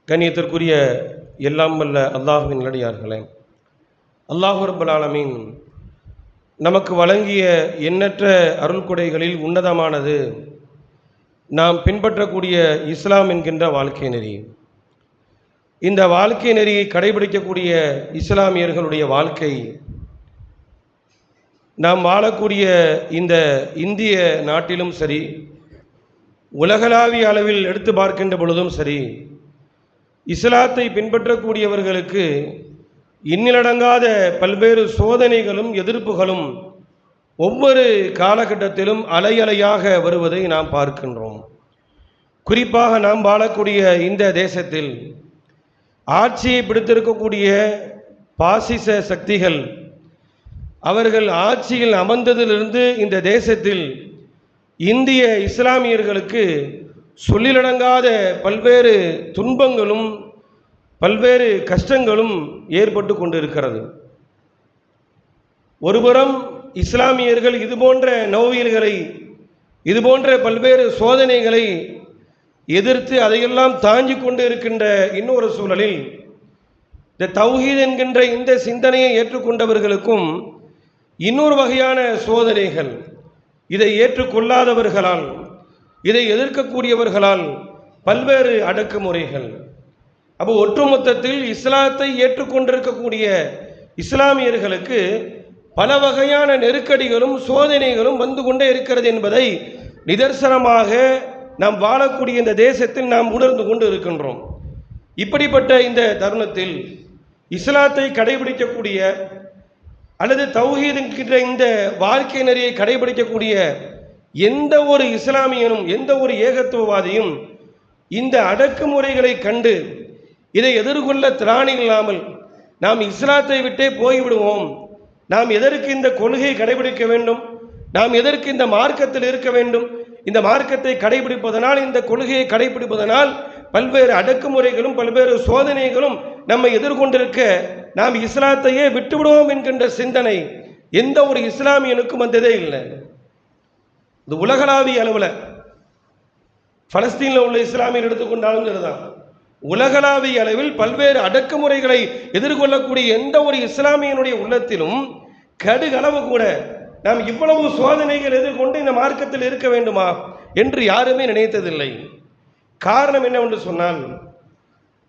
கண்ணியத்திற்குரிய எல்லாம் வல்ல அல்லாஹுவின் நல்லடியார்களே, அல்லாஹ் ரப்பல் ஆலமீன் நமக்கு வழங்கிய எண்ணற்ற அருள்கொடைகளில் உன்னதமானது நாம் பின்பற்றக்கூடிய இஸ்லாம் என்கின்ற வாழ்க்கை நெறி. இந்த வாழ்க்கை நெறியை கடைபிடிக்கக்கூடிய இஸ்லாமியர்களுடைய வாழ்க்கை நாம் வாழக்கூடிய இந்த இந்திய நாட்டிலும் சரி, உலகளாவிய அளவில் எடுத்து பார்க்கின்ற பொழுதும் சரி, இஸ்லாத்தை பின்பற்றக்கூடியவர்களுக்கு இன்னிலடங்காத பல்வேறு சோதனைகளும் எதிர்ப்புகளும் ஒவ்வொரு காலகட்டத்திலும் அலையலையாக வருவதை நாம் பார்க்கின்றோம். குறிப்பாக நாம் வாழக்கூடிய இந்த தேசத்தில் ஆட்சியை பிடித்திருக்கக்கூடிய பாசிச சக்திகள் அவர்கள் ஆட்சியில் அமர்ந்ததிலிருந்து இந்த தேசத்தில் இந்திய இஸ்லாமியர்களுக்கு சொல்லிலடங்காத பல்வேறு துன்பங்களும் பல்வேறு கஷ்டங்களும் ஏற்பட்டு கொண்டிருக்கிறது. ஒருபுறம் இஸ்லாமியர்கள் இதுபோன்ற நோவியல்களை, இதுபோன்ற பல்வேறு சோதனைகளை எதிர்த்து அதையெல்லாம் தாங்கி கொண்டு இருக்கின்ற இன்னொரு சூழலில் இந்த தௌஹீத் என்கின்ற இந்த சிந்தனையை ஏற்றுக்கொண்டவர்களுக்கும் இன்னொரு வகையான சோதனைகள், இதை ஏற்றுக்கொள்ளாதவர்களால், இதை எதிர்க்கக்கூடியவர்களால் பல்வேறு அடக்குமுறைகள். அப்போ ஒட்டுமொத்தத்தில் இஸ்லாத்தை ஏற்றுக்கொண்டிருக்கக்கூடிய இஸ்லாமியர்களுக்கு பல வகையான நெருக்கடிகளும் சோதனைகளும் வந்து கொண்டே இருக்கிறது என்பதை நிதர்சனமாக நாம் வாழக்கூடிய இந்த தேசத்தில் நாம் உணர்ந்து கொண்டு இருக்கின்றோம். இப்படிப்பட்ட இந்த தருணத்தில் இஸ்லாத்தை கடைபிடிக்கக்கூடிய அல்லது தௌஹீத் என்கின்ற இந்த வாழ்க்கை நெறியை கடைபிடிக்கக்கூடிய எந்த ஒரு இஸ்லாமியனும் எந்த ஒரு ஏகத்துவவாதியும் இந்த அடக்குமுறைகளை கண்டு இதை எதிர்கொள்ள திராணி இல்லாமல் நாம் இஸ்லாத்தை விட்டே போய்விடுவோம், நாம் எதற்கு இந்த கொள்கையை கடைபிடிக்க வேண்டும், நாம் எதற்கு இந்த மார்க்கத்தில் இருக்க வேண்டும், இந்த மார்க்கத்தை கடைபிடிப்பதனால், இந்த கொள்கையை கடைபிடிப்பதனால் பல்வேறு அடக்குமுறைகளும் பல்வேறு சோதனைகளும் நம்மை எதிர்கொண்டிருக்க நாம் இஸ்லாத்தையே விட்டுவிடுவோம் என்கின்ற சிந்தனை எந்த ஒரு இஸ்லாமியனுக்கும் வந்ததே இல்லை. இந்த உலகளாவிய அளவில் பலஸ்தீனில் உள்ள இஸ்லாமியர் எடுத்துக்கொண்டாலும் சரிதான், உலகளாவிய அளவில் பல்வேறு அடக்குமுறைகளை எதிர்கொள்ளக்கூடிய எந்த ஒரு இஸ்லாமியனுடைய உள்ளத்திலும் கடுகளவு கூட நாம் இவ்வளவு சோதனைகள் எதிர்கொண்டு இந்த மார்க்கத்தில் இருக்க வேண்டுமா என்று யாருமே நினைத்ததில்லை. காரணம் என்னவென்று சொன்னால்,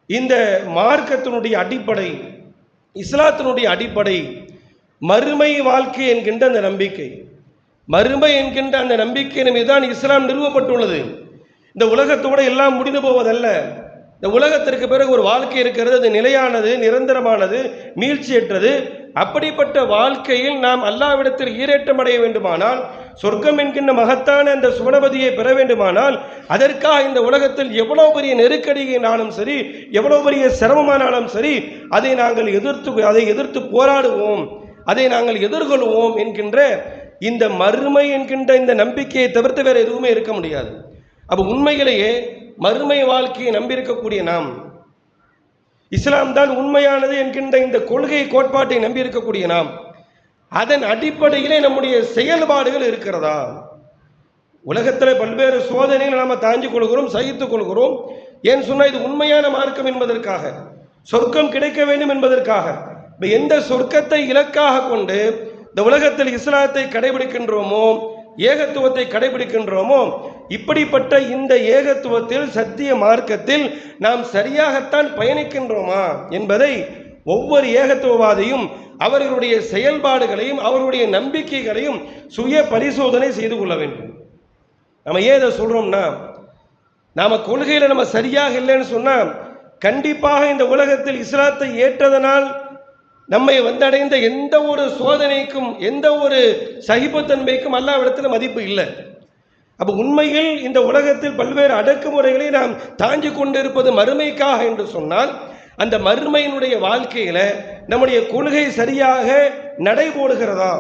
இந்த மார்க்கத்தினுடைய அடிப்படை, இஸ்லாத்தினுடைய அடிப்படை மறுமை வாழ்க்கை என்கின்ற அந்த நம்பிக்கை. மறுமை என்கின்ற அந்த நம்பிக்கையின் மீது தான் இஸ்லாம் நிறுவப்பட்டுள்ளது. இந்த உலகத்தோடு எல்லாம் முடிந்து போவதல்ல. இந்த உலகத்திற்கு பிறகு ஒரு வாழ்க்கை இருக்கிறது, அது நிலையானது, நிரந்தரமானது, மீழ்ச்சியற்றது. அப்படிப்பட்ட வாழ்க்கையில் நாம் அல்லாஹ்விடத்தில் ஈரேற்றம் அடைய வேண்டுமானால், சொர்க்கம் என்கின்ற மகத்தான அந்த சுவனபதியை பெற வேண்டுமானால், அதற்காக இந்த உலகத்தில் எவ்வளவு பெரிய நெருக்கடியினாலும் சரி, எவ்வளவு பெரிய சிரமமானாலும் சரி, அதை நாங்கள் எதிர்த்து போராடுவோம், அதை நாங்கள் எதிர்கொள்வோம் என்கின்ற இந்த மறுமை என்கின்ற இந்த நம்பிக்கையை தவிர்த்து வேறு எதுவுமே இருக்க முடியாது. அப்போ உண்மையிலேயே மறுமை வாழ்க்கையை நம்பியிருக்கக்கூடிய நாம், இஸ்லாம் தான் உண்மையானது என்கின்ற இந்த கொள்கை கோட்பாட்டை நம்பியிருக்கக்கூடிய நாம், அதன் அடிப்படையிலே நம்முடைய செயல்பாடுகள் இருக்கிறதா? உலகத்தில் பல்வேறு சோதனைகளை நாம் தாங்கிக் கொள்கிறோம், சகித்துக் கொள்கிறோம். ஏன் சொன்னால் இது உண்மையான மார்க்கம் என்பதற்காக, சொர்க்கம் கிடைக்க வேண்டும் என்பதற்காக. எந்த சொர்க்கத்தை இலக்காக கொண்டு இந்த உலகத்தில் இஸ்லாத்தை கடைபிடிக்கின்றோமோ, ஏகத்துவத்தை கடைபிடிக்கின்றோமோ, இப்படிப்பட்ட இந்த ஏகத்துவத்தில், சத்திய மார்க்கத்தில் நாம் சரியாகத்தான் பயணிக்கின்றோமா என்பதை ஒவ்வொரு ஏகத்துவவாதியும் அவர்களுடைய செயல்பாடுகளையும் அவர்களுடைய நம்பிக்கைகளையும் சுய பரிசோதனை செய்து கொள்ள வேண்டும். நம்ம ஏன் இதை சொல்றோம்னா, நாம கொள்கையில நம்ம சரியாக இல்லைன்னு சொன்னா கண்டிப்பாக இந்த உலகத்தில் இஸ்லாத்தை ஏற்றதனால் நம்மை வந்தடைந்த எந்த ஒரு சோதனைக்கும் எந்த ஒரு சகிப்புத்தன்மைக்கும் அல்லாஹ்விடத்தில் மதிப்பு இல்லை. அப்போ உண்மையில் இந்த உலகத்தில் பல்வேறு அடக்குமுறைகளை நாம் தாங்கி கொண்டிருப்பது மறுமைக்காக என்று சொன்னால், அந்த மறுமையினுடைய வாழ்க்கையில நம்முடைய கொள்கை சரியாக நடைபோடுகிறதா?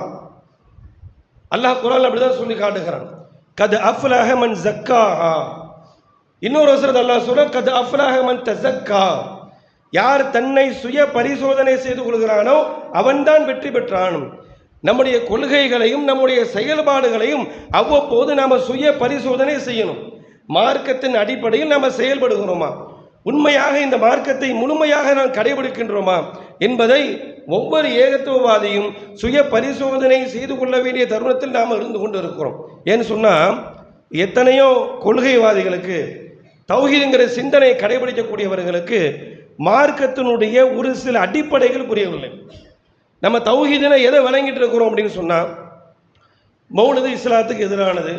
அல்லாஹ் குர்ஆன்ல அப்படிதான் சொல்லி காட்டுகிறான், கத் அஃப்லஹ மன் ஸக்காஹா. இன்னொரு வசனத்தில் அல்லாஹ் சொல்ற, கத் அஃப்லஹ மன் தஸக்கா. யார் தன்னை சுய பரிசோதனை செய்து கொள்கிறானோ அவன்தான் வெற்றி பெற்றான். நம்முடைய கொள்கைகளையும் நம்முடைய செயல்பாடுகளையும் அவ்வப்போது நாம் சுய பரிசோதனை செய்யணும். மார்க்கத்தின் அடிப்படையில் நாம் செயல்படுகிறோமா? உண்மையாக இந்த மார்க்கத்தை முழுமையாக நாம் கடைபிடிக்கின்றோமா என்பதை ஒவ்வொரு ஏகத்துவவாதியும் சுய பரிசோதனை செய்து கொள்ள வேண்டிய தருணத்தில் நாம் இருந்து கொண்டு இருக்கிறோம். ஏன்னு சொன்னால் எத்தனையோ கொள்கைவாதிகளுக்கு தௌஹீதுங்கிற சிந்தனையை கடைபிடிக்கக்கூடியவர்களுக்கு மார்க்கத்தினுடைய ஒரு சில அடிப்படைகள் புரியவில்லை. நம்ம தௌஹீதுனா எதை வழங்கிட்டு இருக்கிறோம் அப்படின்னு சொன்னால், மௌலிது இஸ்லாத்துக்கு எதிரானது,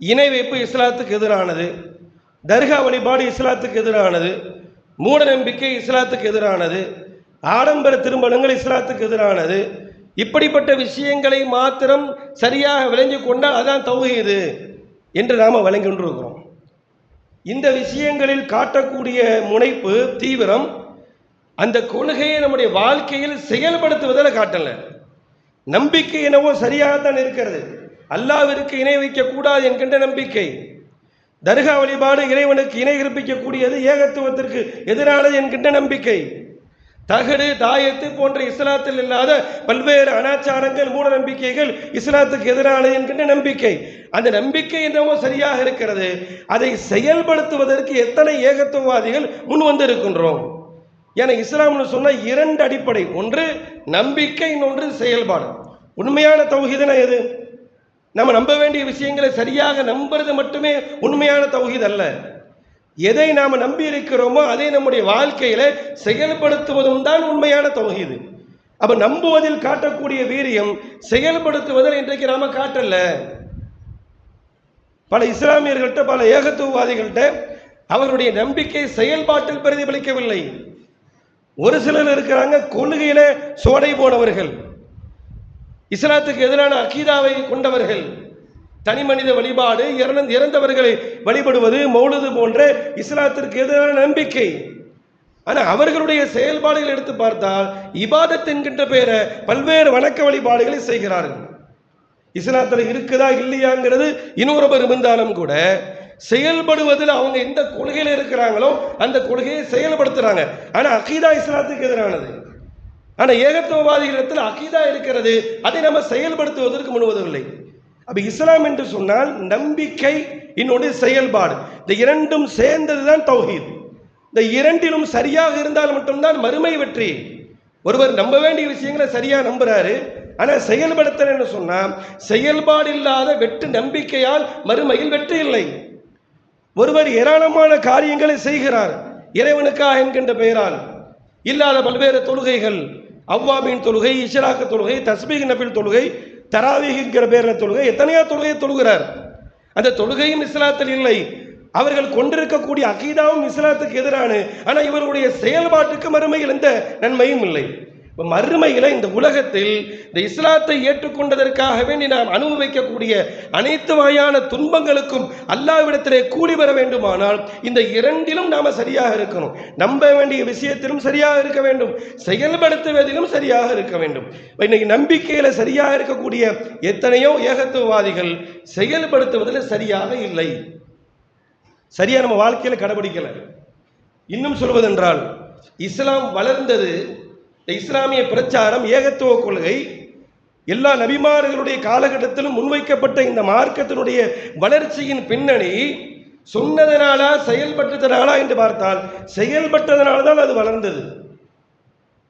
இணை வைப்பு இஸ்லாத்துக்கு எதிரானது, தர்கா வழிபாடு இஸ்லாத்துக்கு எதிரானது, மூட நம்பிக்கை இஸ்லாத்துக்கு எதிரானது, ஆடம்பர திருமணங்கள் இஸ்லாத்துக்கு எதிரானது, இப்படிப்பட்ட விஷயங்களை மாத்திரம் சரியாக விளங்கி கொண்டால் அதான் தௌஹீது என்று நாம் வழங்கி கொண்டிருக்கிறோம். இந்த விஷயங்களில் காட்டக்கூடிய முனைப்பு, தீவிரம், அந்த கொள்கையை நம்முடைய வாழ்க்கையில் செயல்படுத்துவதில் காட்டல. நம்பிக்கை என்னவோ சரியாகத்தான் இருக்கிறது. அல்லாஹ்விற்கு இணை வைக்கக்கூடாது என்கின்ற நம்பிக்கை, தர்கா வழிபாடு இறைவனுக்கு இணை கற்பிக்கக்கூடியது, ஏகத்துவத்திற்கு எதிரானது என்கின்ற நம்பிக்கை, தகடு தாயத்து போன்ற இஸ்லாத்தில் இல்லாத பல்வேறு அனாச்சாரங்கள் மூட நம்பிக்கைகள் இஸ்லாத்துக்கு எதிரானது என்கின்ற நம்பிக்கை. அந்த நம்பிக்கை என்னவோ சரியாக இருக்கிறது. அதை செயல்படுத்துவதற்கு எத்தனை ஏகத்துவவாதிகள் முன் வந்து இருக்கின்றோம். ஏன்னா இஸ்லாம்னு சொன்ன இரண்டு அடிப்படை, ஒன்று நம்பிக்கை, இன்னொன்று செயல்பாடு. உண்மையான தௌஹீதுனா எது? நம்ம நம்ப வேண்டிய விஷயங்களை சரியாக நம்புறது மட்டுமே உண்மையான தௌஹீது அல்ல. எதை நாம் நம்பி இருக்கிறோமோ அதை நம்முடைய வாழ்க்கையில செயல்படுத்துவதும் தான் உண்மையான தௌஹீது. அப்ப நம்புவதில் காட்டக்கூடிய வீரியம் செயல்படுத்துவதில் இன்றைக்கு நாம காட்டல. பல இஸ்லாமியர்கள்ட்ட, பல ஏகத்துவவாதிகள்கிட்ட அவருடைய நம்பிக்கை செயல்பாட்டில் பிரதிபலிக்கவில்லை. ஒரு சிலர் இருக்கிறாங்க, கொள்கையில சோடை போனவர்கள், இஸ்லாத்துக்கு எதிரான அகீதாவை கொண்டவர்கள், தனி மனித வழிபாடு, இறந்தவர்களை வழிபடுவது, மௌலிது போன்ற இஸ்லாத்திற்கு எதிரான நம்பிக்கை. ஆனால் அவர்களுடைய செயல்பாடுகள் எடுத்து பார்த்தால் இபாதத் என்கின்ற பெயரை பல்வேறு வணக்க வழிபாடுகளை செய்கிறார்கள். இஸ்லாத்தில் இருக்குதா இல்லையாங்கிறது இன்னொரு இருந்தாலும் கூட செயல்படுவதில் அவங்க எந்த கொள்கையில் இருக்கிறாங்களோ அந்த கொள்கையை செயல்படுத்துறாங்க. ஆனால் அகீதா இஸ்லாத்துக்கு எதிரானது. ஆனால் ஏகத்துவவாதிகளிடத்தில் அகீதா இருக்கிறது, அதை நம்ம செயல்படுத்துவதற்கு முன்வதில்லை. அப்ப இஸ்லாம் என்று சொன்னால் நம்பிக்கை, இன்னொன்று செயல்பாடு, இந்த இரண்டும் சேர்ந்ததுதான் தௌஹீத். இந்த இரண்டிலும் சரியாக இருந்தால் மட்டும்தான் மறுமை வெற்றி. ஒருவர் நம்ப வேண்டிய விஷயங்களை சரியா நம்புறாரு, ஆனா செயல்படுத்தணும்னு சொன்னா செயல்பாடு இல்லாத வெற்று நம்பிக்கையால் மறுமையில் வெற்றி இல்லை. ஒருவர் ஏராளமான காரியங்களை செய்கிறார் இறைவனுக்காக என்கின்ற பெயரால், இல்லாத பல்வேறு தொழுகைகள், அவ்வாபின் தொழுகை, இஷ்ராக்கு தொழுகை, தஸ்பீஹ் நஃபில் தொழுகை, தராவீஹ்ங்கிற பேரில் தொழுகை, எத்தனையோ தொழுகையை தொழுகிறார். அந்த தொழுகையும் இஸ்லாத்தில் இல்லை. அவர்கள் கொண்டிருக்கக்கூடிய அகீதாவும் இஸ்லாத்துக்கு எதிரான, ஆனால் இவருடைய செயல்பாட்டுக்கு மறுமையில் எந்த நன்மையும் இல்லை. மறுமையில் இந்த உலகத்தில் இந்த இஸ்லாத்தை ஏற்றுக்கொண்டதற்காக வேண்டி நாம் அனுபவிக்கக்கூடிய அனைத்து வகையான துன்பங்களுக்கும் அல்லாஹ்விடத்திலே கூலி பெற வேண்டுமானால் இந்த இரண்டிலும் நாம சரியாக இருக்கணும். நம்ப வேண்டிய விஷயத்திலும் சரியாக இருக்க வேண்டும், செயல்படுத்துவதிலும் சரியாக இருக்க வேண்டும். இன்னைக்கு நம்பிக்கையில சரியாக இருக்கக்கூடிய எத்தனையோ ஏகத்துவவாதிகள் செயல்படுத்துவதில் சரியாக இல்லை, சரியா நம்ம வாழ்க்கையில கடைபிடிக்கல. இன்னும் சொல்வதென்றால் இஸ்லாம் வளர்ந்தது, இஸ்லாமிய பிரச்சாரம், ஏகத்துவ கொள்கை எல்லா நபிமார்களுடைய காலகட்டத்திலும் முன்வைக்கப்பட்ட இந்த மார்க்கத்தினுடைய வளர்ச்சியின் பின்னணி சொன்னதனாலா செயல்பட்டதனாலா என்று பார்த்தால் செயல்பட்டதனால தான் அது வளர்ந்தது.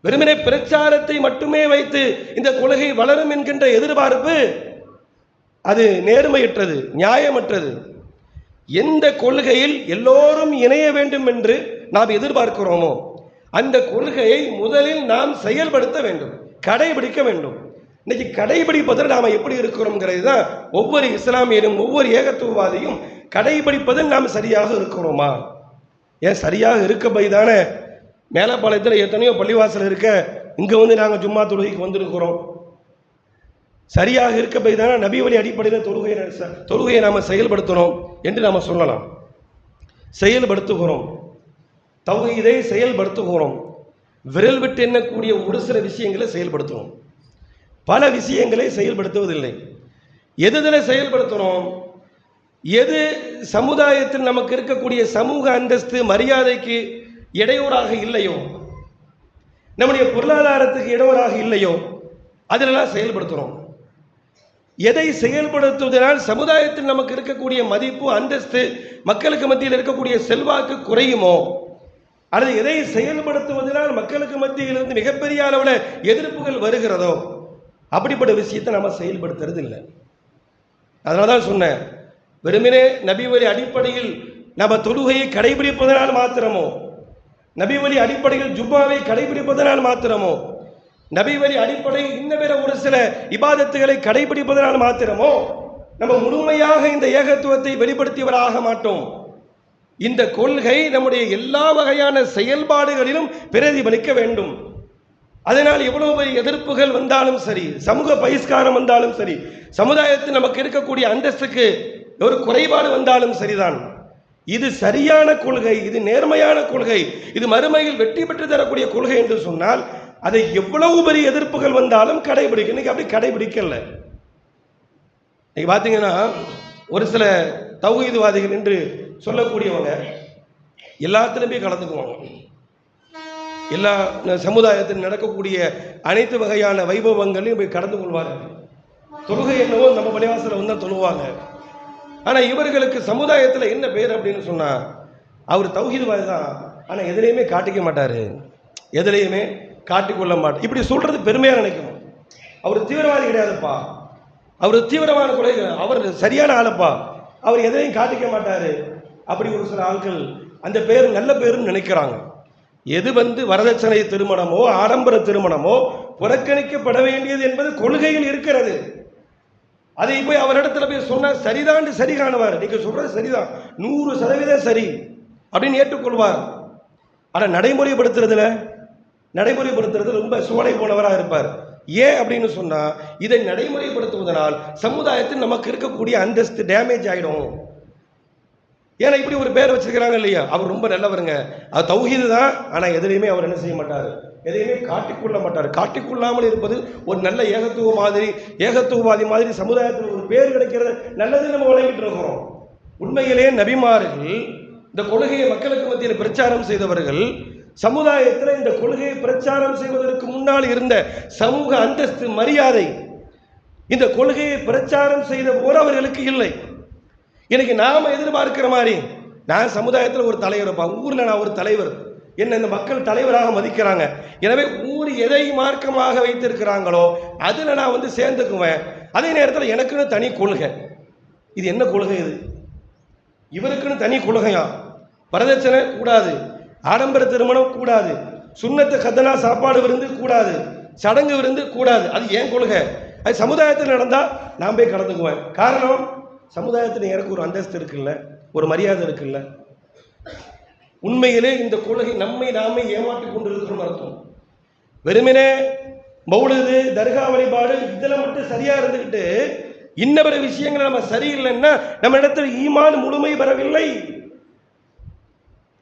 வெறுமனே பிரச்சாரத்தை மட்டுமே வைத்து இந்த கொள்கை வளரும் என்கின்ற எதிர்பார்ப்பு அது நேர்மையற்றது, நியாயமற்றது. எந்த கொள்கையில் எல்லோரும் இணைய வேண்டும் என்று நாம் எதிர்பார்க்கிறோமோ அந்த கொள்கையை முதலில் நாம் செயல்படுத்த வேண்டும், கடைபிடிக்க வேண்டும். இன்னைக்கு கடைபிடிப்பதில் நாம் எப்படி இருக்கிறோம்ங்கிறது தான் ஒவ்வொரு இஸ்லாமியரும் ஒவ்வொரு ஏகத்துவவாதியும் கடைபிடிப்பதில் நாம் சரியாக இருக்கிறோமா? ஏன் சரியாக இருக்க போய் தானே மேலப்பாளையத்தில் எத்தனையோ பள்ளிவாசல் இருக்க, இங்கே வந்து நாங்கள் ஜும்மா தொழுகைக்கு வந்திருக்கிறோம். சரியாக இருக்க போய் தானே நபி வழி அடிப்படையில் தொழுகையை நாம் செயல்படுத்தணும் என்று நாம் சொல்லலாம். செயல்படுத்துகிறோம், தௌஹீதை செயல்படுத்துகிறோம். விரல் விட்டு எண்ணக்கூடிய ஒரு சில விஷயங்களை செயல்படுத்துகிறோம், பல விஷயங்களை செயல்படுத்துவதில்லை. எதுல செயல்படுத்துகிறோம்? எது சமுதாயத்தில் நமக்கு இருக்கக்கூடிய சமூக அந்தஸ்து மரியாதைக்கு இடையூறாக இல்லையோ, நம்முடைய பொருளாதாரத்துக்கு இடையூறாக இல்லையோ அதிலெல்லாம் செயல்படுத்துகிறோம். எதை செயல்படுத்துவதனால் சமுதாயத்தில் நமக்கு இருக்கக்கூடிய மதிப்பு அந்தஸ்து, மக்களுக்கு மத்தியில் இருக்கக்கூடிய செல்வாக்கு குறையுமோ அல்லது எதை செயல்படுத்துவதனால் மக்களுக்கு மத்தியிலிருந்து மிகப்பெரிய அளவில் எதிர்ப்புகள் வருகிறதோ அப்படிப்பட்ட விஷயத்தை நம்ம செயல்படுத்துறது இல்லை. அதனால தான் சொன்னேன், வெறுமனே நபி வழி அடிப்படையில் நம்ம தொழுகையை கடைபிடிப்பதனால் மாத்திரமோ, நபி வழி அடிப்படையில் ஜும்மாவை கடைபிடிப்பதனால் மாத்திரமோ, நபி வழி அடிப்படையில் இன்ன ஒரு சில இபாதத்துகளை கடைபிடிப்பதனால் மாத்திரமோ நம்ம முழுமையாக இந்த ஏகத்துவத்தை வெளிப்படுத்தியவராக மாட்டோம். இந்த கொள்கை நம்முடைய எல்லா வகையான செயல்பாடுகளிலும் பிரதிபலிக்க வேண்டும். அதனால் எவ்வளவு பெரிய எதிர்ப்புகள் வந்தாலும் சரி, சமூக பகிஷ்காரம் வந்தாலும் சரி, சமுதாயத்தில் நமக்கு இருக்கக்கூடிய அந்தஸ்துக்கு ஒரு குறைபாடு வந்தாலும் சரிதான், இது சரியான கொள்கை, இது நேர்மையான கொள்கை, இது மறுமையில் வெற்றி பெற்று தரக்கூடிய கொள்கை என்று சொன்னால் அதை எவ்வளவு பெரிய எதிர்ப்புகள் வந்தாலும் கடைபிடிக்க. இன்னைக்கு அப்படி கடைபிடிக்கல. இன்னைக்கு பார்த்தீங்கன்னா ஒரு சில தௌஹீத்வாதிகள் என்று சொல்லக்கூடியவங்க எல்லாத்திலுமே கலந்துக்குவாங்க. எல்லா சமுதாயத்தில் நடக்கக்கூடிய அனைத்து வகையான வைபவங்களையும் போய் கலந்து கொள்வார்கள். தொழுகை என்னவோ நம்ம பள்ளிவாசல வந்து தான் தொழுவாங்க. ஆனால் இவர்களுக்கு சமுதாயத்தில் என்ன பேர் அப்படின்னு சொன்னா, அவர் தௌஹீத்வாதி தான், ஆனால் எதிலையுமே காட்டிக்க மாட்டார், எதிலையுமே காட்டிக்கொள்ள மாட்டார். இப்படி சொல்றது பெருமையாக நினைக்கணும். அவர் தீவிரவாதி கிடையாதுப்பா, அவர் தீவிரமான கொலை, அவர் சரியான ஆளுப்பா, அவர் எதையும் காட்டிக்க மாட்டார். அப்படி ஒரு சில ஆட்கள் அந்த பேர் நல்ல பேருன்னு நினைக்கிறாங்க. எது வரதட்சணை திருமணமோ ஆடம்பர திருமணமோ புறக்கணிக்கப்பட வேண்டியது என்பது கொள்கையில் இருக்கிறது. அதை போய் அவரிடத்துல போய் சொன்னா சரிதான் சரி காணுவார். நீங்க சொல்றது சரிதான், 100% சரி அப்படின்னு ஏற்றுக்கொள்வார். ஆனால் நடைமுறைப்படுத்துறது ரொம்ப சோலை போனவராக இருப்பார். ஏன் அப்படின்னு சொன்னா, இதை நடைமுறைப்படுத்துவதனால் சமுதாயத்தில் நமக்கு இருக்கக்கூடிய அந்தஸ்து டேமேஜ் ஆகிடும். ஏன்னா இப்படி ஒரு பேர் வச்சிருக்கிறாங்க இல்லையா, அவர் ரொம்ப நல்லவருங்க, அது தௌஹீது தான், ஆனால் எதிலையுமே அவர் என்ன செய்ய மாட்டார், எதையுமே காட்டிக்கொள்ள மாட்டார். காட்டிக்கொள்ளாமல் இருப்பது ஒரு நல்ல ஏகத்துவவாதி மாதிரி சமுதாயத்தில் ஒரு பேர் கிடைக்கிறது நல்லது நம்ம வழங்கிட்டு இருக்கிறோம். உண்மையிலே நபிமார்கள் இந்த கொள்கையை மக்களுக்கு மத்தியில் பிரச்சாரம் செய்தவர்கள், சமுதாயத்தில் இந்த கொள்கையை பிரச்சாரம் செய்வதற்கு முன்னால் இருந்த சமூக அந்தஸ்து மரியாதை இந்த கொள்கையை பிரச்சாரம் செய்த போது அவர்களுக்கு இல்லை. எனக்கு நாம எதிர்பார்க்கிற மாதிரி, நான் சமுதாயத்தில் ஒரு தலைவர், ஊர்ல நான் ஒரு தலைவர், என்ன இந்த மக்கள் தலைவராக மதிக்கிறாங்க, எனவே ஊர் எதை மார்க்கமாக வைத்திருக்கிறாங்களோ அதுல நான் சேர்ந்துக்குவேன். அதே நேரத்தில் எனக்குன்னு தனி கொள்கை. இது என்ன கொள்கை? இது இவருக்குன்னு தனி கொள்கையா? வரதட்சணை கூடாது, ஆடம்பர திருமணம் கூடாது, சுன்னத்து கதனா சாப்பாடு விருந்து கூடாது, சடங்கு விருந்து கூடாது. அது ஏன் கொள்கை? அது சமுதாயத்தில் நடந்தா நான் போய் கலந்துக்குவேன். காரணம், சமுதாயத்தில் எனக்கு ஒரு அந்தஸ்து இருக்குல்ல, ஒரு மரியாதை இருக்குல்ல. உண்மையிலே இந்த கொள்கை நாமே ஏமாற்றிக் கொண்டிருக்கிறோம் அர்த்தம். வெறுமனே மௌலிது தர்கா வழிபாடு இதில் மட்டும் சரியா இருந்துக்கிட்டு இன்னவர விஷயங்கள் நம்ம சரியில்லைன்னா நம்ம இடத்துல ஈமான் முழுமை பெறவில்லை.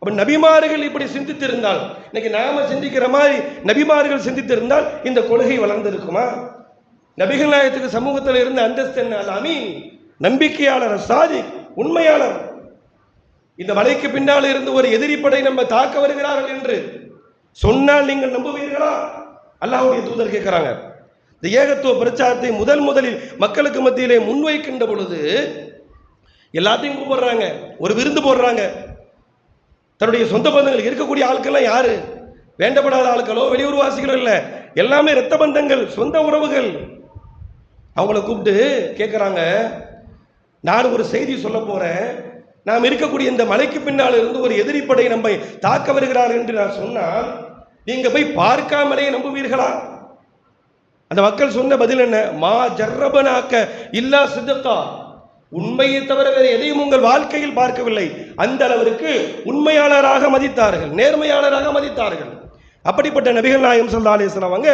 அப்ப நபிமார்கள் இப்படி சிந்தித்திருந்தால், இன்னைக்கு நாம சிந்திக்கிற மாதிரி நபிமார்கள் சிந்தித்திருந்தால் இந்த கொள்கை வளர்ந்திருக்குமா? நபிகள் நாயகத்துக்கு சமூகத்தில் இருந்த அந்தஸ்து என்ன? அமீன், நம்பிக்கையாளர், சாதிக், உண்மையாளர். இந்த மலைக்கு பின்னால் இருந்து ஒரு எதிரிப்படை நம்ம தாக்க வருகிறார்கள் என்று சொன்னால் நீங்கள் நம்புவீர்களா? அல்லாஹ்வுடைய தூதர் கேட்கிறாங்க. இந்த ஏகத்துவ பிரச்சாரத்தை முதலில் மக்களுக்கு மத்தியிலே முன்வைக்கின்ற பொழுது எல்லாத்தையும் கூப்பிடுறாங்க, ஒரு விருந்து போடுறாங்க. தன்னுடைய சொந்த பந்தங்கள் இருக்கக்கூடிய ஆட்கள்லாம் யாரு? வேண்டப்படாத ஆட்களோ வெளியூர்வாசிகளோ இல்லை, எல்லாமே இரத்த பந்தங்கள், சொந்த உறவுகள். அவங்கள கூப்பிட்டு கேட்குறாங்க, நான் ஒரு செய்தி சொல்ல போறேன், நாம் இருக்கக்கூடிய இந்த மலைக்கு பின்னால் இருந்து ஒரு எதிரிப்படை நம்மை தாக்க வருகிறார்கள் என்று நான் சொன்னால் நீங்க போய் பார்க்காமலே நம்புவீர்களா? அந்த மக்கள் சொன்ன பதில் என்ன? மா ஜர்ரபனாக்க இல்லா சித்தக்கா, உண்மையை தவிர வேறு எதையும் உங்கள் வாழ்க்கையில் பார்க்கவில்லை. அந்த அளவிற்கு உண்மையாளராக மதித்தார்கள், நேர்மையாளராக மதித்தார்கள். அப்படிப்பட்ட நபிகள் நாயகம் ஸல்லல்லாஹு அலைஹி வஸல்லம் அவங்க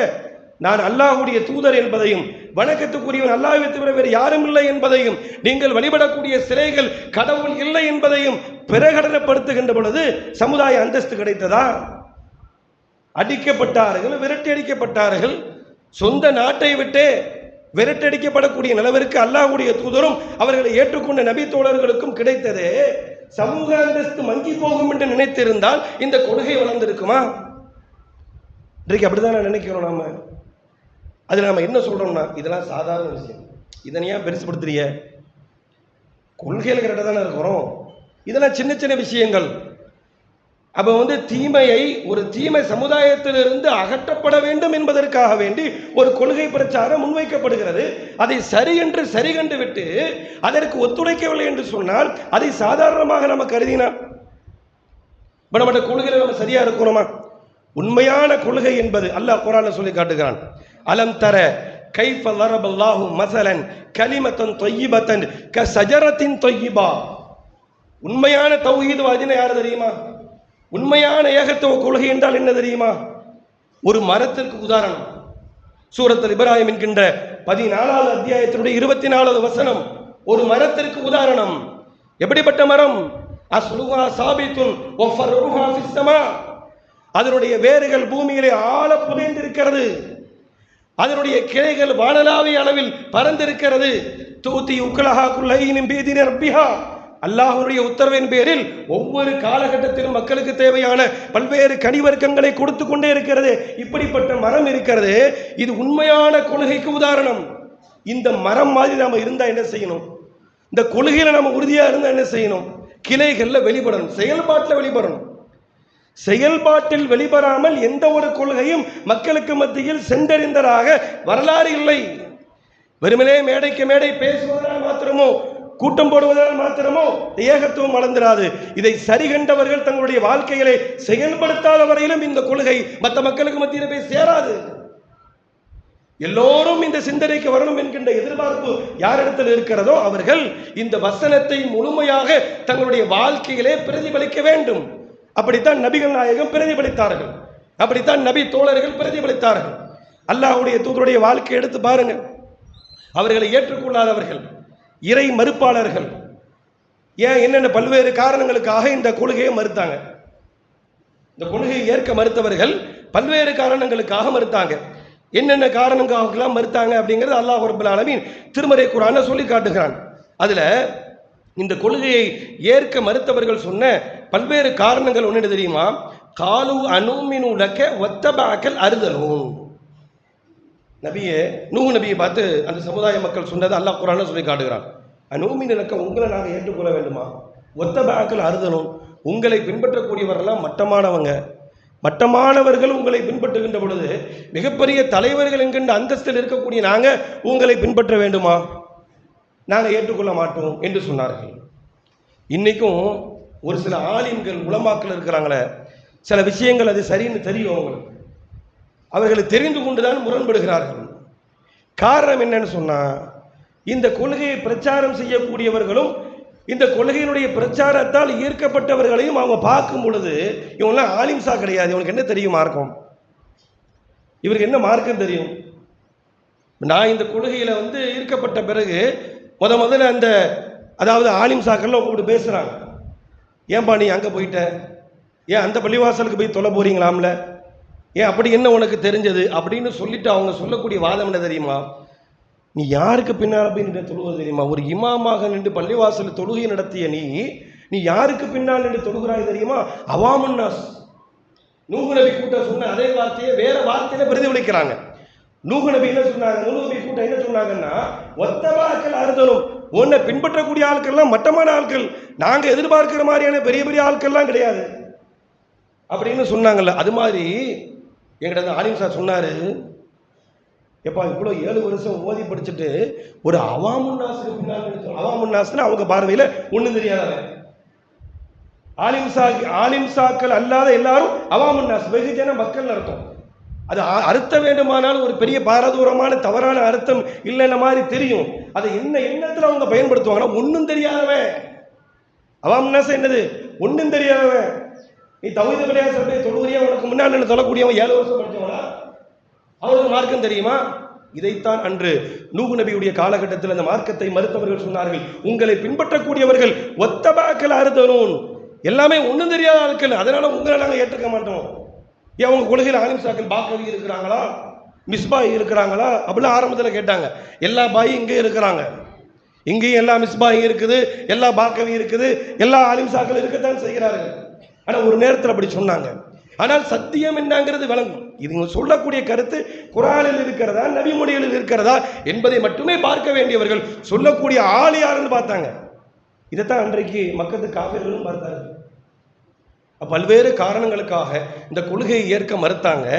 நான் அல்லாஹ்வுடைய தூதர் என்பதையும் வணக்கத்துக்குரியவன் அல்லாஹ்வை தவிர வேறு யாரும் இல்லை என்பதையும் நீங்கள் வழிபடக்கூடிய சிலைகள் கடவுள் இல்லை என்பதையும் பிரகடனப்படுத்துகின்ற பொழுது சமுதாய அந்தஸ்து கிடைத்ததா? அடிக்கப்பட்டார்கள், விரட்டி அடிக்கப்பட்டார்கள், சொந்த நாட்டை விட்டு விரட்டடிக்கப்படக்கூடிய நிலவிற்கு அல்லாஹ்வுடைய தூதரும் அவர்களை ஏற்றுக்கொண்ட நபி தோழர்களுக்கும் கிடைத்ததே சமூக அந்தஸ்து மங்கி போகும் என்று நினைத்திருந்தால் இந்த கொள்கை வளர்ந்திருக்குமா? இன்றைக்கு அப்படிதான் நினைக்கிறோம். நாம அதுல நம்ம என்ன சொல்றோம்னா, இதெல்லாம் சாதாரண விஷயம், இதனையா பெருசுபடுத்துறிய, கொள்கையில் கரெக்டாக தானே இருக்கிறோம், இதெல்லாம் சின்ன சின்ன விஷயங்கள். அப்போ தீமையை ஒரு தீமை சமுதாயத்திலிருந்து அகற்றப்பட வேண்டும் என்பதற்காக வேண்டி ஒரு கொள்கை பிரச்சாரம் முன்வைக்கப்படுகிறது. அதை சரி என்று சரி கண்டு விட்டு அதற்கு ஒத்துழைக்கவில்லை என்று சொன்னால் அதை சாதாரணமாக நம்ம கருதினால் நம்மளோட கொள்கையில நம்ம சரியா இருக்கிறோமா? உண்மையான கொள்கை என்பது அல்லாஹ் குர்ஆன்ல சொல்லி காட்டுகிறான். அலம் தர கைஃப லரபல்லாஹு மஸலன் கலிமத்தன் தொய்யிபத்தன் கஸஜரத்தின் தொய்யிபா. உண்மையான தௌஹீத்வாதினா யார் தெரியுமா? உண்மையான ஏகத்துவ கொள்கை என்றால் என்ன தெரியுமா? ஒரு மரத்திற்கு உதாரணம். சூரத்துல் இப்ராஹிம் என்கின்ற 14வது அத்தியாயத்தினுடைய 24வது வசனம். ஒரு மரத்திற்கு உதாரணம். எப்படிப்பட்ட மரம்? அஸ்லுஹா சாபித்துன் வ ஃபர்உஹா ஃபிஸ் ஸமா. அதனுடைய வேர்கள் பூமியிலே ஆழ புதைந்திருக்கிறது. அதனுடைய கிளைகள் வானளாவிய அளவில் பறந்திருக்கிறது. தூதி உக்லஹா குல்லைனின் பீதின் ரப்பிஹா. அல்லாஹ்வுடைய உத்தரவின் பேரில் ஒவ்வொரு காலகட்டத்திலும் மக்களுக்கு தேவையான பல்வேறு கனிவர்க்கங்களை கொடுத்து கொண்டே இருக்கிறது. இப்படிப்பட்ட மரம் இருக்கிறது. இது உண்மையான கொள்கைக்கு உதாரணம். இந்த மரம் மாதிரி நாம இருந்தா என்ன செய்யணும்? இந்த கொள்கையில நம்ம உறுதியா இருந்தா என்ன செய்யணும்? கிளைகள்ல வெளிப்படணும், செயல்பாட்டில் வெளிப்படணும். செயல்பாட்டில் வெளிப்படாமல் எந்த ஒரு கொள்கையும் மக்களுக்கு மத்தியில் சென்றறிந்ததாக வரலாறு இல்லை. வெறுமனே மேடைக்கு மேடை பேசுவதால் மாத்திரமோ கூட்டம் போடுவதால் மாத்திரமோ ஏகத்துவம் வளர்ந்திராது. இதை சரி கண்டவர்கள் தங்களுடைய வாழ்க்கைகளை செயல்படுத்தாத வரையிலும் இந்த கொள்கை மற்ற மக்களுக்கு மத்தியில் போய் சேராது. எல்லோரும் இந்த சிந்தனைக்கு வரணும் என்கின்ற எதிர்பார்ப்பு யாரிடத்தில் இருக்கிறதோ அவர்கள் இந்த வசனத்தை முழுமையாக தங்களுடைய வாழ்க்கையிலே பிரதிபலிக்க வேண்டும். அப்படித்தான் நபிகள் நாயகம் பிரதிபலித்தார்கள். அப்படித்தான் நபி தோழர்கள் பிரதிபலித்தார்கள். அல்லாஹ்வுடைய தூதருடைய வாழ்க்கை எடுத்து பாருங்க. அவர்களை ஏற்றுக்கொள்ளாதவர்கள், இறை மறுப்பாளர்கள், ஏன் என்னென்ன பல்வேறு காரணங்களுக்காக இந்த கொள்கையை மறுத்தாங்க. இந்த கொள்கையை ஏற்க மறுத்தவர்கள் பல்வேறு காரணங்களுக்காக மறுத்தாங்க. என்னென்ன காரணங்களுக்காக மறுத்தாங்க அப்படிங்கிறது அல்லாஹ் ரப்பல் ஆலமீன் திருமறை குர்ஆன்ல சொல்லி காட்டுகிறான். அதுல இந்த கொள்கையை ஏற்க மறுத்தவர்கள் சொன்ன பல்வேறு காரணங்கள் ஒன்று தெரியுமா? காலு அனுமினு லக்க வத்தபஅக்கல் அர்தலூன். நபியே, நூஹ் நபியை பார்த்து அந்த சமுதாய மக்கள் சொன்னது அல்லாஹ் குர்ஆன்ல சொல்லி காட்டுகிறான். அனுமினு லக்க, உங்களை நாங்கள் ஏற்றுக்கொள்ள வேண்டுமா? வத்தபஅக்கல் அர்தலூன், உங்களை பின்பற்றக்கூடியவர்கள்லாம் மட்டமானவங்க. மட்டமானவர்கள் உங்களை பின்பற்றுகின்ற பொழுது மிகப்பெரிய தலைவர்கள் என்கின்ற அந்தஸ்தில் இருக்கக்கூடிய நாங்கள் உங்களை பின்பற்ற வேண்டுமா? நாங்கள் ஏற்றுக்கொள்ள மாட்டோம் என்று சொன்னார்கள். இன்னைக்கும் ஒரு சில ஆலிம்கள் உலமாக்கள் இருக்கிறாங்களே, சில விஷயங்கள் அது சரின்னு தெரியும் அவங்களுக்கு. அவர்களை தெரிந்து கொண்டுதான் முரண்படுகிறார்கள். காரணம் என்னன்னு சொன்னா, இந்த கொள்கையை பிரச்சாரம் செய்யக்கூடியவர்களும் இந்த கொள்கையினுடைய பிரச்சாரத்தால் ஈர்க்கப்பட்டவர்களையும் அவங்க பார்க்கும் பொழுது இவங்கெல்லாம் ஆலிம்சா கிடையாது. இவனுக்கு என்ன தெரியும் மார்க்கம்? இவருக்கு என்ன மார்க்கம் தெரியும்? நான் இந்த கொள்கையில ஈர்க்கப்பட்ட பிறகு முதல்ல அந்த அதாவது ஆலிம்சாக்கள்ல கூப்பிட்டு பேசுறாங்க. ஏன்பா நீ அங்கே போயிட்ட? ஏன் அந்த பள்ளிவாசலுக்கு போய் தொலை போறீங்களாம்ல? ஏன் அப்படி என்ன உனக்கு தெரிஞ்சது அப்படின்னு சொல்லிட்டு அவங்க சொல்லக்கூடிய வாதம் என்ன தெரியுமா? நீ யாருக்கு பின்னால் போய் நின்று தொழுவது தெரியுமா? ஒரு இமாமாக நின்று பள்ளிவாசல் தொழுகை நடத்திய நீ யாருக்கு பின்னால் நின்று தொழுகிறாய் தெரியுமா? அவாமுன்னாஸ். நூஹ் நபி கூட்டம் சொன்ன அதே வார்த்தையை வேற வார்த்தையில பிரதிபலிக்கிறாங்க. நூஹ் நபி என்ன சொன்னாங்க? நூஹ் நபி கூட்டம் என்ன சொன்னாங்கன்னா, ஒத்தபாக்கள் அறுதலும், உன்னை பின்பற்றக்கூடிய ஆட்கள்லாம் மட்டமான ஆட்கள், நாங்க எதிர்பார்க்கிற மாதிரியான பெரிய பெரிய ஆட்கள்லாம் கிடையாது அப்படின்னு சொன்னாங்கல்ல. அது மாதிரி எங்கிட்ட ஆலிம் சார் சொன்னாரு, எப்பா இவ்வளோ 7 வருஷம் ஓதி படிச்சுட்டு ஒரு அவாமுன்னாஸுக்கு பின்னால், அவாமுன்னாஸ்னா அவங்க பார்வையில் ஒன்றும் தெரியாத ஆலிம்சாக்கள் அல்லாத எல்லாரும் அவாமுன்னாஸ், வெகுஜன மக்கள் அர்த்தம். அது அர்த்த வேண்டுமானால் ஒரு பெரிய பாரதூரமான தவறான அர்த்தம் இல்லைன்ன மாதிரி தெரியும். அதை என்ன எண்ணத்தில் அவங்க பயன்படுத்துவாங்கன்னா, ஒன்றும் தெரியாதவன். அவாமுன்னாஸ் என்னது? ஒன்றும் தெரியாதவன். நீ தௌஹீத் கிடையாது சொல்லி தொழுகிறியா? உனக்கு முன்னாடி சொல்லக்கூடியவன் 7 வருஷம் படித்தவனா? அவருக்கு மார்க்கம் தெரியுமா? இதைத்தான் அன்று நூஹ் நபியுடைய காலகட்டத்தில் அந்த மார்க்கத்தை மறுத்தவர்கள் சொன்னார்கள். உங்களை பின்பற்றக்கூடியவர்கள் ஒத்தபாக்கள் அறுதலூன், எல்லாமே ஒன்றும் தெரியாத ஆட்கள், அதனால உங்களை நாங்கள் ஏற்றுக்க மாட்டோம். ஏன் அவங்க கொள்கையில் ஆலிம்சாக்கள் பாக்கவி இருக்கிறாங்களா, மிஸ்பாய் இருக்கிறாங்களா அப்படிலாம் ஆரம்பத்தில் கேட்டாங்க. எல்லா பாயும் இங்கே இருக்கிறாங்க, இங்கேயும் எல்லா மிஸ்பாயும் இருக்குது, எல்லா பாக்கவி இருக்குது, எல்லா ஆலிம்சாக்கள் இருக்கத்தான் செய்கிறார்கள். ஆனால் ஒரு நேரத்தில் அப்படி சொன்னாங்க. ஆனால் சத்தியம் என்னங்கிறது விளங்கும். இது சொல்லக்கூடிய கருத்து குர்ஆனில் இருக்கிறதா, நபிமொழிகளில் இருக்கிறதா என்பதை மட்டுமே பார்க்க வேண்டியவர்கள் சொல்லக்கூடிய ஆள் யாருன்னு பார்த்தாங்க. இதைத்தான் அன்றைக்கு மக்கத்து காஃபிர்களும் பார்த்தார்கள். பல்வேறு காரணங்களுக்காக இந்த கொள்கையை ஏற்க மறுத்தாங்க.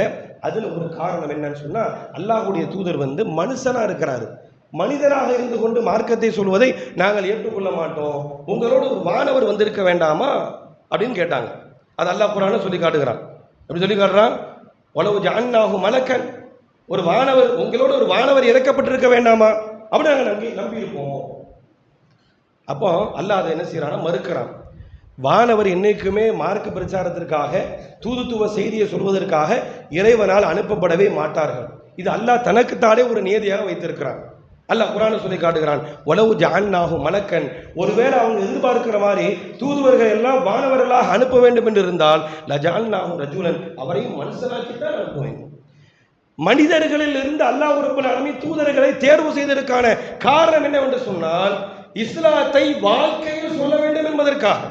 அதில் ஒரு காரணம் என்னன்னு சொன்னால், அல்லாஹ்வுடைய தூதர் மனுஷனாக இருக்கிறாரு, மனிதராக இருந்து கொண்டு மார்க்கத்தை சொல்வதை நாங்கள் ஏற்றுக்கொள்ள மாட்டோம், உங்களோட ஒரு வானவர் வந்திருக்க வேண்டாமா அப்படின்னு கேட்டாங்க. அது அல்லாஹ் குர்ஆன்ல சொல்லி காட்டுகிறான். எப்படி சொல்லி காட்டுறான்? வலவு ஜஅல்நாஹு மலக்கன், ஒரு வானவர், உங்களோட ஒரு வானவர் இறக்கப்பட்டிருக்க வேண்டாமா அப்படி நாங்கள் நம்பி இருப்போம். அப்போ அல்லாஹ் அதை என்ன செய்யறான்னா மறுக்கிறான். வானவர் என்னைக்குமே மார்க்க பிரச்சாரத்திற்காக, தூதுத்துவ செய்தியை சொல்வதற்காக இறைவனால் அனுப்பப்படவே மாட்டார்கள். இது அல்லாஹ் தனக்குத்தானே ஒரு நியதியாக வைத்திருக்கிறான். அல்லாஹ் குர்ஆன்ல சொல்லி காட்டுகிறான், வலவு ஜஅல்நாஹு மலக்கன், ஒருவேளை அவங்க எதிர்பார்க்கிற மாதிரி தூதுவர்கள் எல்லாம் வானவர்களாக அனுப்ப வேண்டும் என்று இருந்தால் லஜஅல்நாஹு ரஜுலன், அவரையும் மனுஷனாக்கித்தான் அனுப்ப வேண்டும். மனிதர்களில் இருந்து அல்லாஹ் ரப்பல் ஆலமீன் தூதர்களை தேர்வு செய்ததற்கான காரணம் என்னவென்று சொன்னால், இஸ்லாத்தை வாழ்க்கையில் சொல்ல வேண்டும் என்பதற்காக.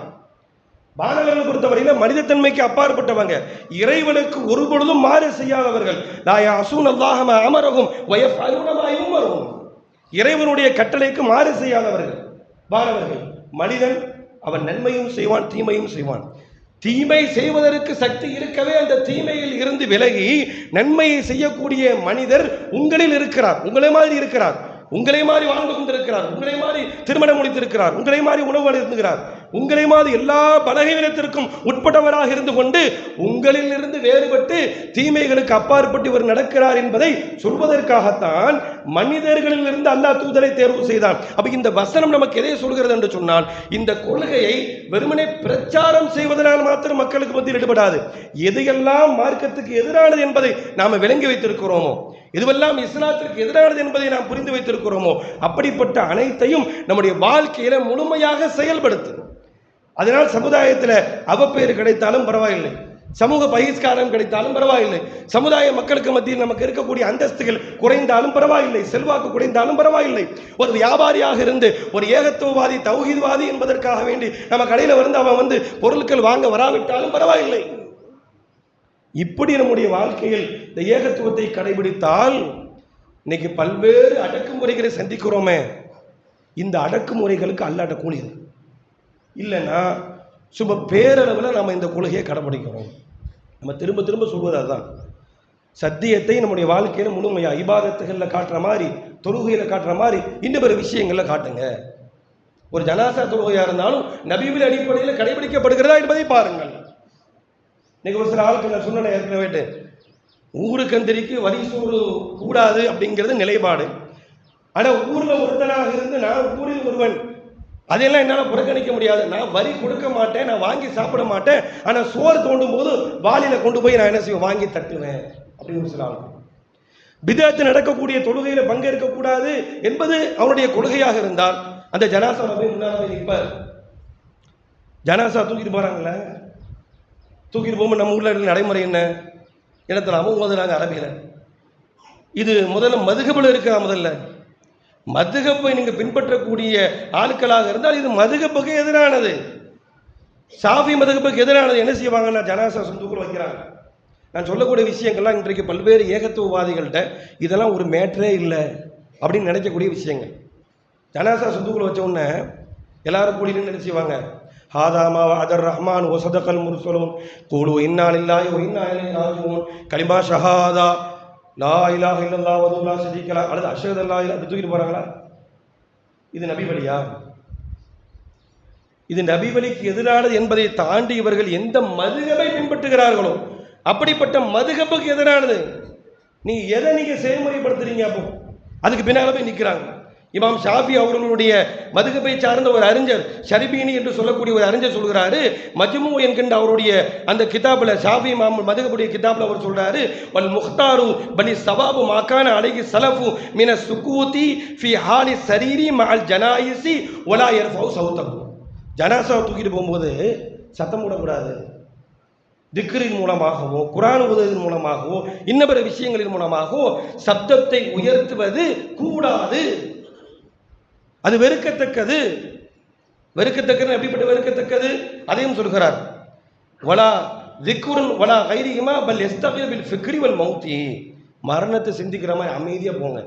வானவர்களை பொறுத்தவரையில் மனிதத்தன்மைக்கு அப்பாற்பட்டவங்க, இறைவனுக்கு ஒருபொழுதும் மாறு செய்யாதவர்கள். லா யஅஸூன அல்லாஹ மா அமரஹும் வ யஃஅலூன மா யுமரூன், இறைவனுடைய கட்டளைக்கு மாறு செய்யாதவர்கள் வானவர்கள். மனிதன் அவன் நன்மையும் செய்வான், தீமையும் செய்வான். தீமை செய்வதற்கு சக்தி இருக்கவே அந்த தீமையில் இருந்து விலகி நன்மையை செய்யக்கூடிய மனிதர் உங்களில் இருக்கிறார், உங்களை மாதிரி இருக்கிறார், உங்களை மாதிரி வாழ்ந்து கொண்டிருக்கிறார், உங்களை மாதிரி திருமணம் முடித்திருக்கிறார், உங்களை மாதிரி உணவு அருந்துகிறார், உங்களை மாதிரி எல்லா பலகீனத்திற்கும் உட்பட்டவராக இருந்து கொண்டு உங்களில் இருந்து வேறுபட்டு தீமைகளுக்கு அப்பாற்பட்டு இவர் நடக்கிறார் என்பதை சொல்வதற்காகத்தான் மனிதர்களில் இருந்து அல்லாஹ் தூதரை தேர்வு செய்தான். அப்ப இந்த வசனம் நமக்கு எதை சொல்கிறது என்று சொன்னால், இந்த கொள்கையை வெறுமனே பிரச்சாரம் செய்வதனால் மாத்திரம் மக்களுக்கு மத்தியில் ஈடுபடாது. எதையெல்லாம் மார்க்கத்துக்கு எதிரானது என்பதை நாம் விளங்கி வைத்திருக்கிறோமோ, இதுவெல்லாம் இஸ்லாத்திற்கு எதிரானது என்பதை நாம் புரிந்து வைத்திருக்கிறோமோ, அப்படிப்பட்ட அனைத்தையும் நம்முடைய வாழ்க்கையில முழுமையாக செயல்படுத்து. அதனால் சமுதாயத்தில் அவப்பேறு கிடைத்தாலும் பரவாயில்லை, சமூக பகிஷ்காரம் கிடைத்தாலும் பரவாயில்லை, சமுதாய மக்களுக்கு மத்தியில் நமக்கு இருக்கக்கூடிய அந்தஸ்துகள் குறைந்தாலும் பரவாயில்லை, செல்வாக்கு குறைந்தாலும் பரவாயில்லை, ஒரு வியாபாரியாக இருந்து ஒரு ஏகத்துவவாதி தௌஹீத்வாதி என்பதற்காக வேண்டி நம்ம கடையில் அவன் பொருட்கள் வாங்க வராவிட்டாலும் பரவாயில்லை. இப்படி நம்முடைய வாழ்க்கையில் இந்த ஏகத்துவத்தை கடைபிடித்தால், இன்னைக்கு பல்வேறு அடக்குமுறைகளை சந்திக்கிறோமே, இந்த அடக்குமுறைகளுக்கு அல்லாட்ட கூலி இல்லைன்னா சும்மா பேரளவில் நம்ம இந்த கொள்கையை கடைபிடிக்கிறோம். நம்ம திரும்ப திரும்ப சொல்வது அதுதான். சத்தியத்தை நம்முடைய வாழ்க்கையில் முழுமையாக இபாதத்துகளில் காட்டுற மாதிரி, தொழுகையில் காட்டுற மாதிரி இன்னும் பிற விஷயங்களில் காட்டுங்க. ஒரு ஜனாசா தொழுகையாக இருந்தாலும் நபிகள் அடிப்படையில் கடைபிடிக்கப்படுகிறதா என்பதை பாருங்கள். இன்னைக்கு ஒரு சில ஆட்கள் நான் சொன்ன ஏற்கனவே, ஊருக்கந்திரிக்கு வரி சோறு கூடாது அப்படிங்கிறது நிலைப்பாடு. ஆனால் ஊரில் ஒருத்தனாக இருந்து நான் ஊரில் ஒருவன், அதையெல்லாம் என்னால் புறக்கணிக்க முடியாது. நான் வரி கொடுக்க மாட்டேன், நான் வாங்கி சாப்பிட மாட்டேன், ஆனால் சோறு தோண்டும் போது வாளியில் கொண்டு போய் நான் என்ன செய்வேன், வாங்கி தட்டுவேன் அப்படின்னு சில ஆள். பிதஅத் நடக்கக்கூடிய தொழுகையில் பங்கேற்கக்கூடாது என்பது அவனுடைய கொள்கையாக இருந்தால் அந்த ஜனாசா போய் முன்னாடி போய் நிற்பார். ஜனாசா தூக்கிட்டு போகிறாங்களே, தூக்கிட்டு போகும்போது நம்ம ஊரில் நடைமுறை என்ன, இடத்துல அவங்க ஓதுறாங்க அரபியில். இது முதல்ல மதுகபில் இருக்கிற, முதல்ல மதுகப்பை நீங்கள் பின்பற்றக்கூடிய ஆட்களாக இருந்தால் இது மதுகப்புக்கு எதிரானது, சாஃபி மதுகப்புக்கு எதிரானது. என்ன செய்வாங்கன்னா ஜனாசா சொந்தூக்குள் வைக்கிறாங்க. நான் சொல்லக்கூடிய விஷயங்கள்லாம் இன்றைக்கு பல்வேறு ஏகத்துவவாதிகள்கிட்ட இதெல்லாம் ஒரு மேட்டரே இல்லை அப்படின்னு நினைக்கக்கூடிய விஷயங்கள். ஜனாசா சொந்தூக்குள் வச்ச உடனே எல்லாரும் கூடின்னு என்ன செய்வாங்க, ஹாதாமா அதர் ரஹ்மான் ஒசதகல் முர்சலூன் கூலு இன்னா லில்லாஹி வ இன்னா இலைஹி ராஜிஊன் கலிமா ஷஹாதா லா இலாஹ இல்லல்லாஹ் வஹ்தஹு லா ஷரீக லஹு அல்லது அஷ்ஹது அல்லா இலாஹ அப்படி தூக்கிட்டு போகிறாங்களா? இது நபி வழியா? இது நபி வழிக்கு எதிரானது என்பதை தாண்டி இவர்கள் எந்த மதுகபை பின்பற்றுகிறார்களோ அப்படிப்பட்ட மதுகபுக்கு எதிரானது. நீ எதை நீங்க செயல்முறைப்படுத்துறீங்க? அப்போ அதுக்கு பின்னால போய் நிற்கிறாங்க. இமாம் ஷாஃபி அவர்களுடைய மதுகபை சார்ந்த ஒரு அறிஞர், ஷரிபீனி என்று சொல்லக்கூடிய ஒரு அறிஞர் சொல்கிறாரு, மஜ்மூ என்கின்ற அவருடைய அந்த கிதாபில், ஷாஃபி இமாம் மதுகபுடைய கிதாபில் அவர் சொல்றாரு, வல் முக்தாரு பலி சவாபு மாக்கான அலைஹி ஸலஃபு மின சுகூதி ஃபி ஹாலி ஸரீரி மஅல் ஜனாயிஸி வலா யர்ஃபு சௌதஹு. ஜனாசா தூக்கிட்டு போகும்போது சத்தம் போடக்கூடாது. திக்ரின் மூலமாகவோ குர்ஆன் ஓதுவதன் மூலமாகவோ இன்ன பிற விஷயங்களின் மூலமாகவோ சப்தத்தை உயர்த்துவது கூடாது. அது வெறுக்கத்தக்கது. வெறுக்கத்தக்கது எப்படிப்பட்ட வெறுக்கத்தக்கது அதையும் சொல்கிறார். வலா திக்ருன் வலா கைரிஹிமா பல் யஸ்தகில் பில் ஃபிக்ரி வல் மௌத்தி. மரணத்தை சிந்திக்கிற மாதிரி அமைதியாக போங்க.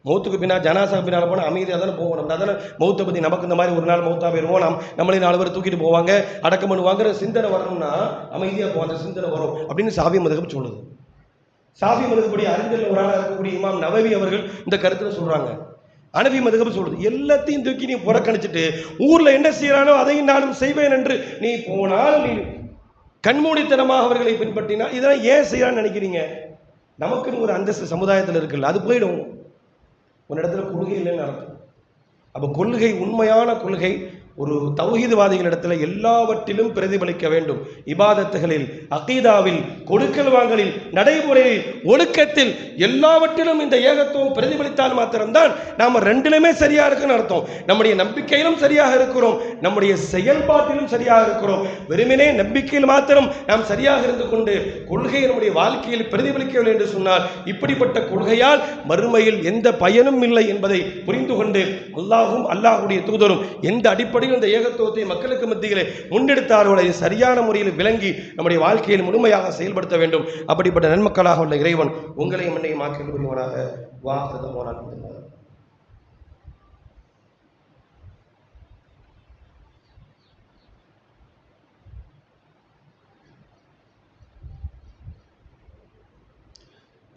மௌத்துக்கு பின்னால் ஜனாசாக்கு பின்னால் போனால் அமைதியாக தானே போவோம். நம்ம தானே மௌத்தை பற்றி நமக்கு இந்த மாதிரி ஒரு நாள் மௌத்தா போயிடுவோம், நம்மளே 4 பேர் தூக்கிட்டு போவாங்க, அடக்கம் பண்ணுவாங்கிற சிந்தனை வரணும்னா அமைதியாக போவோம், அந்த சிந்தனை வரும் அப்படின்னு ஷாஃபி மதுஹப் சொல்லுது. ஷாஃபி மதுஹப்படி அறிஞர்கள் ஒரு ஆளாக இருக்கக்கூடிய இமாம் நவவி அவர்கள் இந்த கருத்தில் சொல்கிறாங்க. ஹனஃபி மதுஹப் சொல்லுது, எல்லாத்தையும் தூக்கி நீ புறக்கணிச்சிட்டு ஊரில் என்ன செய்யறானோ அதையும் நானும் செய்வேன் என்று நீ போனால், நீ கண்மூடித்தனமாக அவர்களை பின்பற்றினா, இதெல்லாம் ஏன் செய்யறான்னு நினைக்கிறீங்க? நமக்குன்னு ஒரு அந்தஸ்து சமுதாயத்தில் இருக்குல்ல, அது போயிடும். ஒரு இடத்துல கொள்கை இல்லைன்னு அர்த்தம். அப்போ கொள்கை, உண்மையான கொள்கை ஒரு தௌஹீத்வாதிகள் இடத்துல எல்லாவற்றிலும் பிரதிபலிக்க வேண்டும். இபாதத்துகளில், அகீதாவில், கொடுக்கல் வாங்கலில், நடைமுறையில், ஒழுக்கத்தில், எல்லாவற்றிலும் இந்த ஏகத்துவம் பிரதிபலித்தால் மாத்திரம்தான் நாம் ரெண்டிலுமே சரியா இருக்குன்னு அர்த்தம். நம்முடைய நம்பிக்கையிலும் சரியாக இருக்கிறோம், நம்முடைய செயல்பாட்டிலும் சரியாக இருக்கிறோம். வெறுமனே நம்பிக்கையில் மாத்திரம் நாம் சரியாக இருந்து கொண்டு கொள்கை நம்முடைய வாழ்க்கையில் பிரதிபலிக்கவில்லை என்று சொன்னால், இப்படிப்பட்ட கொள்கையால் மறுமையில் எந்த பயனும் இல்லை என்பதை புரிந்து கொண்டு அல்லாஹும் அல்லாஹுடைய தூதரும் எந்த அடிப்படை இந்த ஏகத்துவத்தை மக்களுக்கு மத்தியிலே முன்னெடுத்தார்கள் அதை சரியான முறையில் விளங்கி நம்முடைய வாழ்க்கையில் முழுமையாக செயல்படுத்த வேண்டும். அப்படிப்பட்ட நன்மக்களாக உள்ள இறைவன் உங்களையும் என்னையும் ஆக்கிக் கொள்வனாக.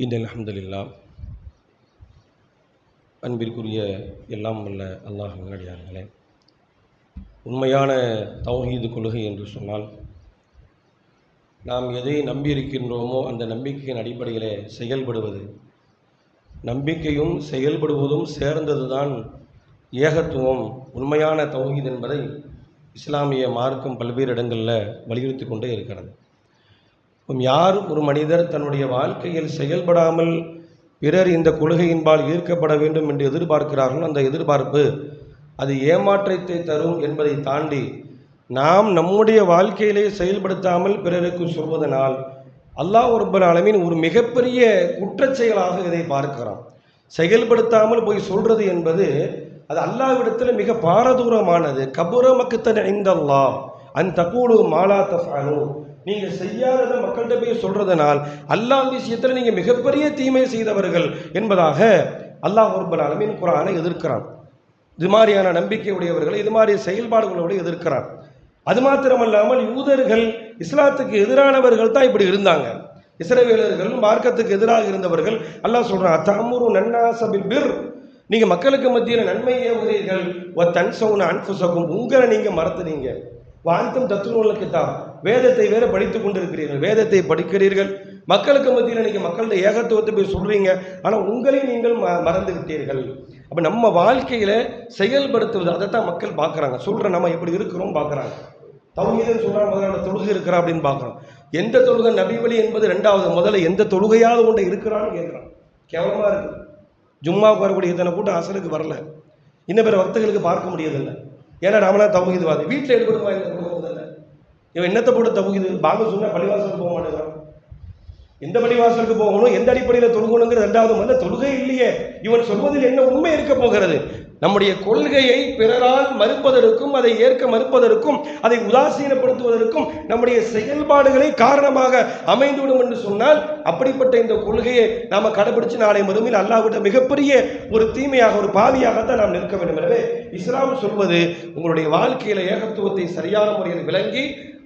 இன்னல் ஹம்துலில்லாஹ். அன்பிற்குரிய எல்லாம் வல்ல அல்லாஹ் நல்லடியார்களே, உண்மையான தௌஹீது கொள்கை என்று சொன்னால், நாம் எதை நம்பியிருக்கின்றோமோ அந்த நம்பிக்கையின் அடிப்படையிலே செயல்படுவது, நம்பிக்கையும் செயல்படுவதும் சேர்ந்தது தான் ஏகத்துவம், உண்மையான தௌஹீத் என்பதை இஸ்லாமிய மார்க்கம் பல்வேறு இடங்களில் வலியுறுத்தி கொண்டே இருக்கிறது. யார் ஒரு மனிதர் தன்னுடைய வாழ்க்கையில் செயல்படாமல் பிறர் இந்த கொள்கையின்பால் ஈர்க்கப்பட வேண்டும் என்று எதிர்பார்க்கிறார்கள், அந்த எதிர்பார்ப்பு அது ஏமாற்றத்தை தரும் என்பதை தாண்டி நாம் நம்முடைய வாழ்க்கையிலே செயல்படுத்தாமல் பிறருக்கு சொல்வதனால் அல்லாஹ் ரப்பல் ஆலமீன் ஒரு மிகப்பெரிய குற்றச்செயலாக இதை பார்க்கிறான். செயல்படுத்தாமல் போய் சொல்றது என்பது அது அல்லாஹ்விடத்தில் மிக பாரதூரமானது. கபுர மக்தன் இன்தல்லாஹ் அன் தகூலு மா லா தஃஅலூன். நீங்கள் செய்யாததை மக்கள்கிட்ட போய் சொல்றதனால் அல்லாஹ் விஷயத்தில் நீங்கள் மிகப்பெரிய தீமை செய்தவர்கள் என்பதாக அல்லாஹ் ரப்பல் ஆலமீன் குர்ஆனை எதிர்க்கிறான். இது மாதிரியான நம்பிக்கை உடையவர்களை, இது மாதிரி செயல்பாடுகளோடு எதிர்க்கிறார். அது மாத்திரமல்லாமல் யூதர்கள் இஸ்லாத்துக்கு எதிரானவர்கள் தான் இப்படி இருந்தாங்க. இஸ்ரவேலர்கள் மார்க்கத்துக்கு எதிராக இருந்தவர்கள். அல்லாஹ் சொல்றான், தஅமுரு நன்னாஸ பில் பிர், நீங்க மக்களுக்கு மத்தியில் நன்மை ஏவுகிறீர்கள், வ தன்ஸவுன அன்ஃபுஸகும், உங்களை நீங்க மறந்துறீங்க, வான்தும் தத்லூனல் கிதாப், வேதத்தை வேற படித்துக் கொண்டிருக்கிறீர்கள், வேதத்தை படிக்கிறீர்கள், மக்களுக்கு மத்தியில் நீங்கள் மக்களுடைய ஏகத்துவத்தை போய் சொல்றீங்க, ஆனால் உங்களை நீங்கள் மறந்து விட்டீர்கள். அப்போ நம்ம வாழ்க்கையில் செயல்படுத்துவது அதைத்தான் மக்கள் பார்க்குறாங்க. சொல்கிற நம்ம எப்படி இருக்கிறோம் பார்க்குறாங்க. தௌஹீதுன்னு சொல்கிறாங்க, முதல்ல தொழுகை இருக்கிறா அப்படின்னு பார்க்குறோம். எந்த தொழுகை நபி வழி என்பது ரெண்டாவது, முதல்ல எந்த தொழுகையாவது ஒன்றை இருக்கிறான்னு கேட்குறான். கேவலமாக இருக்குது. ஜும்மாவுக்கு வரக்கூடிய இத்தனை கூட்டம் அசலுக்கு வரல, இன்னும் பிற வக்தர்களுக்கு பார்க்க முடியதில்லை. ஏன்னா நாமனா தௌஹீத்வாதி, வீட்டில் எடுக்கணுமா இந்த குடும்பத்தில் இவன் என்னத்தை போட்டு தௌஹீது, பாங்க சொன்னால் பள்ளிவாசலுக்கு போக மாட்டேங்கிறான். எந்த பள்ளிவாசலுக்கு போகணும், எந்த அடிப்படையில் தொழுகணுங்கிற ரெண்டாவது, முதல்ல தொழுகை இல்லையே, இவன் சொல்வதில் என்ன உண்மை இருக்க போகிறது? நம்முடைய கொள்கையை பிறரால் மறுப்பதற்கும், அதை ஏற்க மறுப்பதற்கும், அதை உதாசீனப்படுத்துவதற்கும் நம்முடைய செயல்பாடுகளை காரணமாக அமைந்துவிடும் என்று சொன்னால், அப்படிப்பட்ட இந்த கொள்கையை நாம கடைபிடிச்சு நாளை மறுமையில் அல்லாஹ்விட மிகப்பெரிய ஒரு தீமையாக, ஒரு பாவியாகத்தான் நாம் நிற்க வேண்டும். எனவே இஸ்லாம் சொல்வது, உங்களுடைய வாழ்க்கையில ஏகத்துவத்தை சரியான முறையில் விளங்கி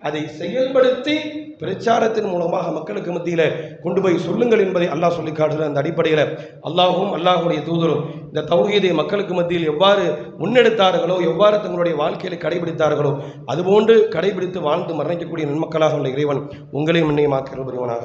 அதை செயல்படுத்தி பிரச்சாரத்தின் மூலமாக மக்களுக்கு மத்தியில் கொண்டு போய் சொல்லுங்கள் என்பதை அல்லாஹ் சொல்லி காட்டுகிற அந்த அடிப்படையில் அல்லாஹும் அல்லாஹுடைய தூதரும் இந்த தௌஹீதை மக்களுக்கு மத்தியில் எவ்வாறு முன்னெடுத்தார்களோ, எவ்வாறு தங்களுடைய வாழ்க்கையில் கடைபிடித்தார்களோ, அதுபோன்று கடைபிடித்து வாழ்ந்து மரணிக்கக்கூடிய நன்மக்களாக உள்ள இறைவன் உங்களையும் என்னையும் ஆக்கிற புரிவனாக.